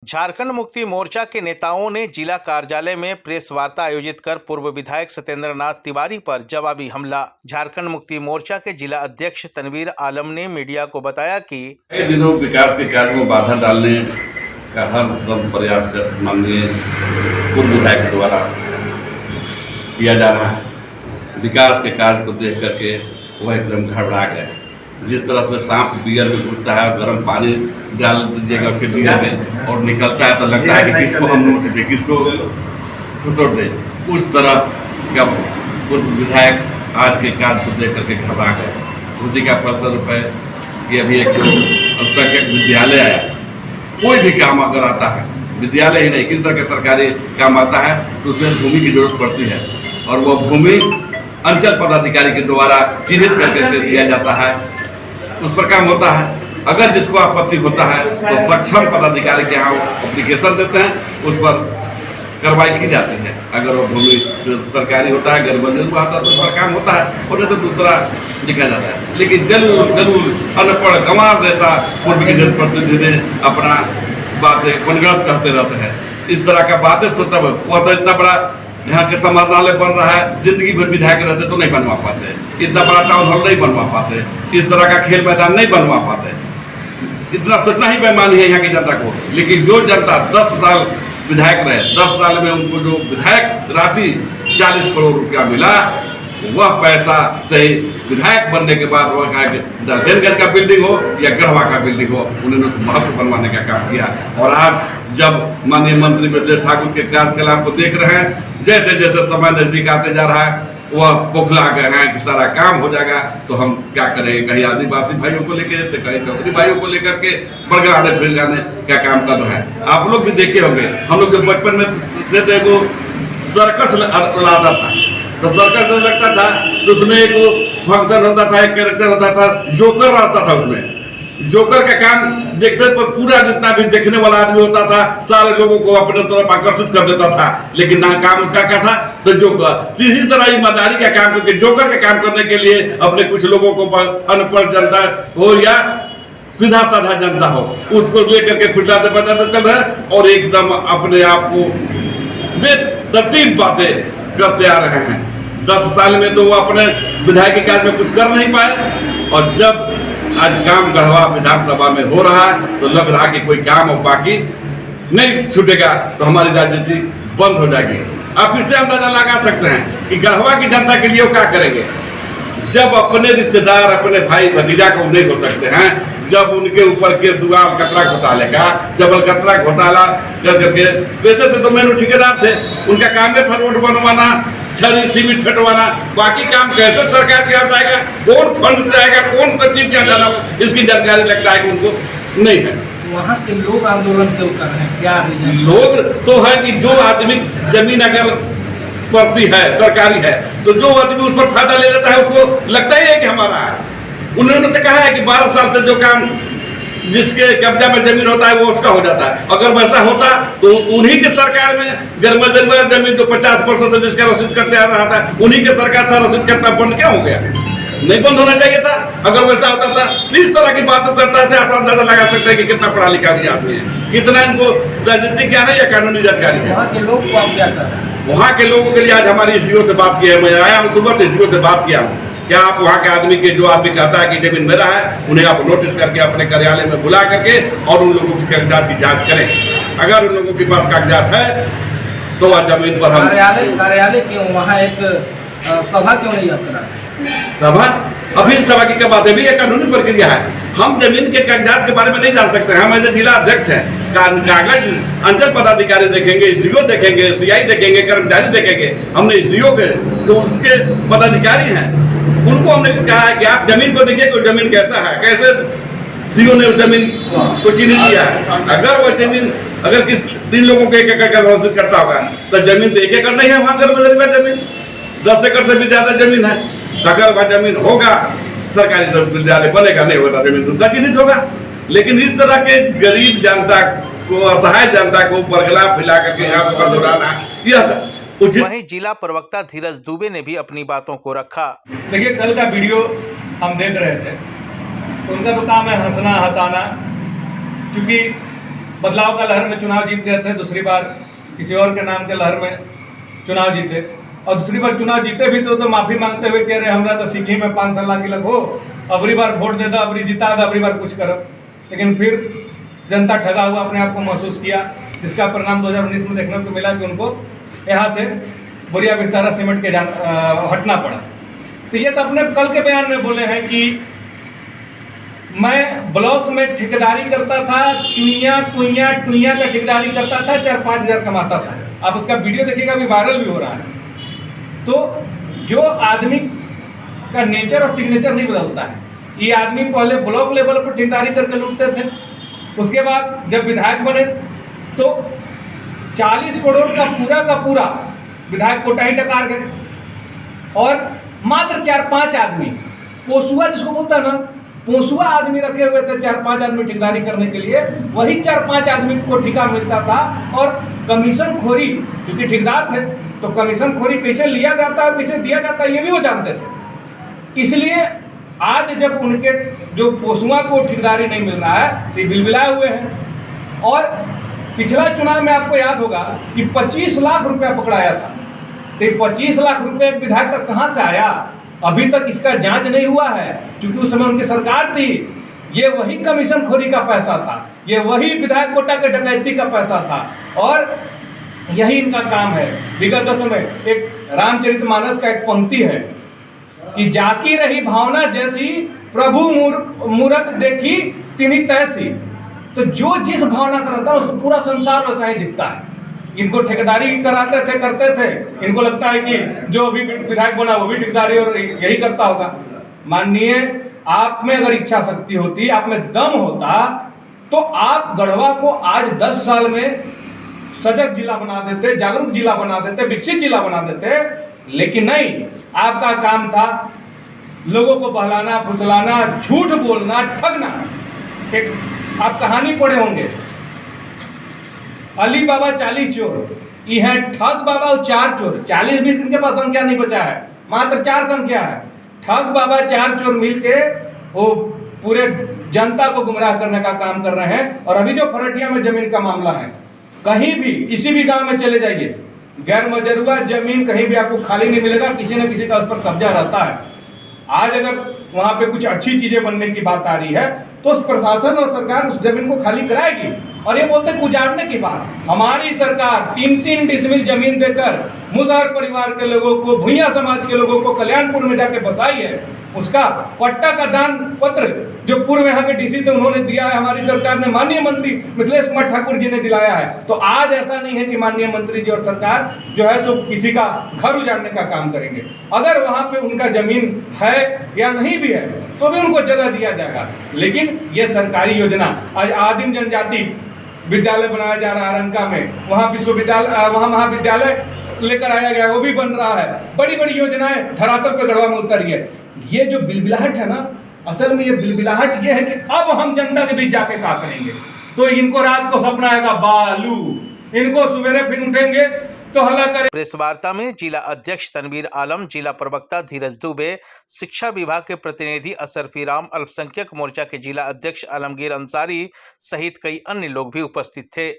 झारखंड मुक्ति मोर्चा के नेताओं ने जिला कार्यालय में प्रेस वार्ता आयोजित कर पूर्व विधायक सत्येंद्र नाथ तिवारी पर जवाबी हमला। झारखंड मुक्ति मोर्चा के जिला अध्यक्ष तनवीर आलम ने मीडिया को बताया कि कई दिनों विकास के कार्य में बाधा डालने का हर दम प्रयास माननीय पूर्व विधायक द्वारा किया जा रहा है। विकास के कार्य को देख करके वह एकदम घबरा गए। जिस तरह से सांप बियर में घुसता है और गर्म पानी डाल दीजिएगा उसके बियर में और निकलता है तो लगता है कि किसको हम नोच दें, किसको खसोट दें, उस तरह का पूर्व विधायक आज के कार्य को देख करके घबरा गए। उसी का फलस्वरूप है कि अभी एक अल्पसंख्यक विद्यालय आया। कोई भी काम अगर आता है, विद्यालय ही नहीं किस तरह का सरकारी काम आता है तो उसमें भूमि की जरूरत पड़ती है और वह भूमि अंचल पदाधिकारी के द्वारा चिन्हित करके दिया जाता है, उस पर काम होता है। अगर जिसको आपत्ति होता है तो सक्षम पदाधिकारी के यहाँ एप्लीकेशन देते हैं, उस पर कार्रवाई की जाती है। अगर वो भूमि सरकारी होता है, गैरमंजूर आता है तो उस पर काम होता है और नहीं तो दूसरा लिखा जाता है। लेकिन जरूर अनपढ़ गंवार जैसा पूर्व के जनप्रतिनिधि ने अपना बातें मनगढ़ंत कहते रहते हैं। इस तरह का बातें सोचता है वह तो इतना बड़ा यहाँ के समाधानालय बन रहा है, जिंदगी भर विधायक रहते तो नहीं बनवा पाते, इतना बड़ा टाउन हॉल नहीं बनवा पाते, इस तरह का खेल मैदान नहीं बनवा पाते। इतना सोचना ही बेईमानी है यहाँ की जनता को। लेकिन जो जनता 10 साल विधायक रहे, 10 साल में उनको जो विधायक राशि 40 करोड़ रुपया मिला, वह पैसा से विधायक बनने के बाद वह कहा कि दर्जनगंज का बिल्डिंग हो या गढ़वा का बिल्डिंग हो, उन्होंने उस महत्व बनवाने का काम किया। और आज जब माननीय मंत्री ब्रजेश ठाकुर के कार्यकलाप को देख रहे हैं, जैसे जैसे समय नजदीक आते जा रहा है वह बौखला गए हैं कि सारा काम हो जाएगा तो हम क्या करेंगे। कहीं आदिवासी भाइयों को लेकर तो कहीं चौधरी भाइयों को लेकर के बरगलाने फिर जाने क्या काम कर रहे हैं। आप लोग भी देखे होंगे, हम लोग जब बचपन में देते वो सर्कस लाता था तो सर्कस लगता था तो उसमें एक फंक्शन होता था, एक कैरेक्टर होता था, जोकर रहता था। उसमें जोकर का काम देखते पर पूरा जितना भी देखने वाला आदमी होता था सारे लोगों को अपने तरफ आकर्षित कर देता था। लेकिन ना काम उसका क्या था तो जोकर। इसी तरह ईमानदारी का काम करके जोकर का काम करने के लिए अपने कुछ लोगों को अनपढ़ जनता हो या सीधा साधा जनता हो उसको लेकर के फुटलाते पटाते चल रहे और एकदम अपने आप को बेतरतीब बातें करते आ रहे हैं। 10 साल में तो वो अपने विधायकी कार्य में कुछ कर नहीं पाए और जब आज काम गढ़वा विधानसभा में हो रहा है तो लग रहा कि कोई काम और बाकी नहीं छूटेगा तो हमारी राजनीति बंद हो जाएगी। आप इससे अंदाजा लगा सकते हैं कि गढ़वा की जनता के लिए वो क्या करेंगे। जब अपने रिश्तेदार अपने भाई भतीजा को नहीं हो सकते हैं, जब उनके ऊपर केस हुआ अलकतरा घोटाले का, जब अलकतरा घोटाला कर करके वैसे से तो मैंने ठेकेदार थे, उनका काम था रोड बनवाना, छड़ी सीमेंट फेंटवाना, बाकी काम कैसे सरकार के हाथ आएगा, कौन फंड से आएगा, कौन सा चीज क्या जाना इसकी जानकारी लगता है कि उनको नहीं है। वहाँ के लोग आंदोलन क्यों कर रहे हैं, क्या लोग तो है कि जो आदमी जमीन अगर पड़ती है सरकारी है तो जो आदमी उस पर फायदा ले लेता है उसको लगता ही है कि हमारा है। उन्होंने तो कहा है कि 12 साल से जो काम जिसके कब्जा में जमीन होता है वो उसका हो जाता है। अगर वैसा होता तो उन्हीं के सरकार में गैरमजरूरी जमीन जो 50% से जिसका रसीद करते आ रहा था उन्हीं के सरकार था, रसीद करता बंद क्या हो गया? नहीं बंद होना चाहिए था। अगर वैसा होता था इस तरह की बात करता थे। आप अंदाजा लगा सकते हैं कि कितना पढ़ा लिखा भी आदमी है, कितना इनको राजनीतिक ज्ञान है या कानूनी जानकारी है। वहाँ के लोग को आप क्या कर रहे हैं? वहाँ के लोगों के लिए आज हमारी एसडीओ से बात की है। मैं आया हूँ सुबह एसडीओ से बात किया हूँ। क्या आप वहाँ के आदमी के जो आदमी कहता है कि जमीन मेरा है उन्हें आप नोटिस करके अपने कार्यालय में बुला करके और उन लोगों के कागजात की जांच करें। अगर उन लोगों के पास कागजात है तो वह जमीन पर हम कार्यालय क्यों वहाँ एक सभा क्यों नहीं करा? सभा अभी सभा की क्या बात है, भी ये कानूनी प्रक्रिया है। हम जमीन के कागजात के बारे में नहीं जान सकते हैं। हम ऐसे जिला अध्यक्ष हैं, कागज अंचल पदाधिकारी देखेंगे, एसडीओ देखेंगे, सीआई देखेंगे, कर्मचारी देखेंगे। हमने एसडीओ के जो उसके पदाधिकारी हैं उनको हमने कहा है कि आप जमीन को देखिए कि जमीन कैसा है, कैसे सीओ ने उस जमीन को चिन्हित किया है। अगर वह जमीन अगर किस 3 लोगों को 1 एकड़ का घोषित करता होगा तो जमीन तो 1 एकड़ नहीं है, वहाँ पर जमीन 10 एकड़ से भी ज्यादा जमीन है। अगर वह जमीन होगा सरकारी विद्यालय बनेगा, नहीं होगा जमीन दूसरा चिन्हित होगा। लेकिन इस तरह के गरीब जनता को, असहाय जनता को बरगला फैला करके यहाँ पर दौड़ाना यह उचित। वहीं जिला प्रवक्ता धीरज दुबे ने भी अपनी बातों को रखा। देखिए कल का वीडियो हम देख रहे थे, उनका तो काम है हंसना हंसाना, क्योंकि बदलाव का लहर में चुनाव जीत गए थे, दूसरी बार किसी और के नाम के लहर में चुनाव जीते, और दूसरी बार चुनाव जीते भी तो माफ़ी मांगते हुए कह रहे हमरा तो सिक्की में 5 साल की लग हो, अबरी बार वोट दे दो, अबरी जिता दो, अबरी बार कुछ करो। लेकिन फिर जनता ठगा हुआ अपने आप को महसूस किया, जिसका परिणाम 2019 में देखने को मिला कि उनको यहाँ से बोरिया बिस्तारा सीमेंट के हटना पड़ा। तो ये तो अपने कल के बयान में बोले हैं कि मैं ब्लॉक में ठेकेदारी करता था, टुइयाँ का ठेकेदारी करता था, 4-5 हज़ार कमाता था। आप उसका वीडियो देखिएगा, अभी वायरल भी हो रहा है। तो जो आदमी का नेचर और सिग्नेचर नहीं बदलता है, ये आदमी पहले ब्लॉक लेवल पर ठेकेदारी करके लूटते थे, उसके बाद जब विधायक बने तो 40 करोड़ का पूरा विधायक कोटा ही डकार गए, और मात्र 4-5 आदमी पोसुआ जिसको बोलता है ना, पोसुआ आदमी रखे हुए थे 4-5 आदमी ठेकेदारी करने के लिए। वही 4-5 आदमी को ठेका मिलता था, और कमीशन खोरी, क्योंकि ठेकेदार थे तो कमीशन खोरी कैसे लिया जाता है, कैसे दिया जाता है, ये भी वो जानते थे। इसलिए आज जब उनके जो पोसुआ को ठेकेदारी नहीं मिल रहा है तो बिलबिलाए हुए हैं। और पिछला चुनाव में आपको याद होगा कि 25 लाख रुपया पकड़ाया था, तो 25 लाख रुपये विधायक तक कहाँ से आया? अभी तक इसका जांच नहीं हुआ है, क्योंकि उस समय उनकी सरकार थी। ये वही कमीशन खोरी का पैसा था, ये वही विधायक कोटा के डकैती का पैसा था, और यही इनका काम है। विगत दिनों में एक रामचरितमानस का एक पंक्ति है कि जाकी रही भावना जैसी, प्रभु मूरत देखी तिन्ही तैसी। तो जो जिस भावना से रहता है उसको पूरा संसार वैसा ही दिखता है। इनको ठेकेदारी करते थे, इनको लगता है कि जो अभी विधायक बना वो भी ठेकेदारी और यही करता होगा। माननीय, आप में अगर इच्छा शक्ति होती, आप में दम होता, तो आप गढ़वा को आज 10 साल में सजग जिला बना देते, जागरूक जिला बना देते, विकसित जिला बना देते। लेकिन नहीं, आपका काम था लोगों को बहलाना, फुसलाना, झूठ बोलना, ठगना। एक आप कहानी पढ़े होंगे, अली बाबा 40 चोर, ये है ठग बाबा और 4 चोर। 40 भी इनके पास संख्या नहीं बचा है, मात्र 4 संख्या है। ठग बाबा 4 चोर मिलके वो पूरे जनता को गुमराह करने का काम कर रहे हैं। और अभी जो फरटिया में जमीन का मामला है, कहीं भी किसी भी गांव में चले जाइए, गैर मजरूआ जमीन कहीं भी आपको खाली नहीं मिलेगा, किसी न किसी का उस पर कब्जा रहता है। आज अगर वहाँ पे कुछ अच्छी चीजें बनने की बात आ रही है तो प्रशासन और सरकार उस जमीन को खाली कराएगी। और ये बोलते हैं उजाड़ने की बात, हमारी सरकार 3-3 डिसमिल जमीन देकर मुजहर परिवार के लोगों को, भुइयां समाज के लोगों को कल्याणपुर में जाके बसाई है। उसका पट्टा का दान पत्र जो पूर्व यहाँ के डीसी थे उन्होंने दिया है, हमारी सरकार ने, माननीय मंत्री मिथिलेश कुमार ठाकुर जी ने दिलाया है। तो आज ऐसा नहीं है कि माननीय मंत्री जी और सरकार जो है तो किसी का घर उजाड़ने का काम करेंगे। अगर वहाँ पे उनका जमीन है या नहीं भी है तो भी उनको जगह दिया जाएगा। लेकिन ये सरकारी योजना, आज आदिम जनजाति विद्यालय बनाया जा रहा है रंका में, वहाँ विश्वविद्यालय, वहाँ महाविद्यालय लेकर आया गया, वो भी बन रहा है। बड़ी बड़ी योजनाएं धरातल पे गढ़वा में उतरी है। ये जो बिलबिलाहट है ना, असल में ये बिलबिलाहट ये है कि अब हम जनता के बीच जाके क्या करेंगे। तो इनको रात को सपना आएगा बालू, इनको सवेरे फिर उठेंगे तो हल्ला करें। प्रेस वार्ता में जिला अध्यक्ष तनवीर आलम, जिला प्रवक्ता धीरज दुबे, शिक्षा विभाग के प्रतिनिधि असरफी राम, अल्पसंख्यक मोर्चा के जिला अध्यक्ष आलमगीर अंसारी सहित कई अन्य लोग भी उपस्थित थे।